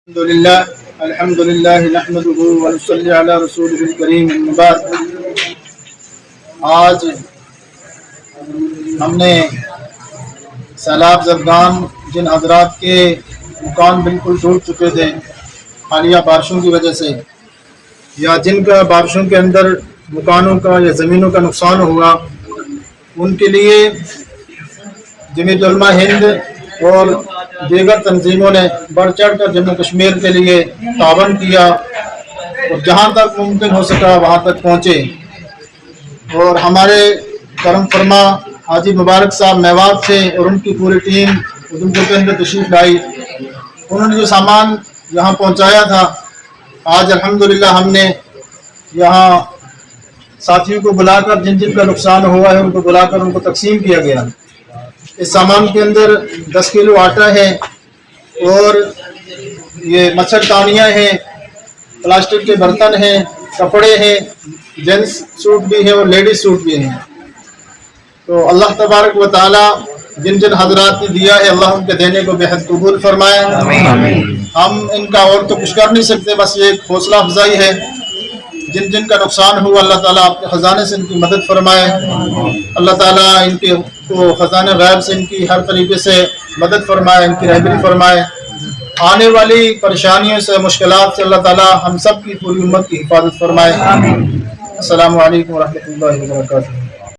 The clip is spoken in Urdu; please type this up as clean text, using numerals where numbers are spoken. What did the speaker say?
الحمدللہ نحمدہ ونصلی علی رسولہ الکریم اما بعد۔ آج ہم نے سیلاب زدگان جن حضرات کے مکان بالکل ٹوٹ چکے تھے حالیہ بارشوں کی وجہ سے، یا جن کا بارشوں کے اندر مکانوں کا یا زمینوں کا نقصان ہوا، ان کے لیے جمعیت علماء ہند اور دیگر تنظیموں نے بڑھ چڑھ کر جموں کشمیر کے لیے تعاون کیا اور جہاں تک ممکن ہو سکا وہاں تک پہنچے، اور ہمارے کرم فرما حاجی مبارک صاحب میوات سے اور ان کی پوری ٹیم ادھمپور کے اندر تشریف لائی۔ انہوں نے جو سامان یہاں پہنچایا تھا، آج الحمدللہ ہم نے یہاں ساتھیوں کو بلا کر جن کا نقصان ہوا ہے ان کو بلا کر ان کو تقسیم کیا گیا۔ اس سامان کے اندر 10 کلو آٹا ہے اور یہ مچھردانیاں ہیں، پلاسٹک کے برتن ہیں، کپڑے ہیں، جینس سوٹ بھی ہیں اور لیڈیز سوٹ بھی ہیں۔ تو اللہ تبارک و تعالی جن حضرات نے دیا ہے، اللہ ان کے دینے کو بے حد قبول فرمائے۔ ہم ان کا اور تو کچھ کر نہیں سکتے، بس یہ ایک حوصلہ افزائی ہے۔ جن کا نقصان ہوا، اللہ تعالیٰ آپ کے خزانے سے ان کی مدد فرمائے۔ اللہ تعالیٰ ان کے کو خزانہ غیب سے ان کی ہر طریقے سے مدد فرمائے، ان کی رہبری فرمائے۔ آنے والی پریشانیوں سے، مشکلات سے اللہ تعالیٰ ہم سب کی پوری امت کی حفاظت فرمائے۔ السلام علیکم ورحمۃ اللہ وبرکاتہ۔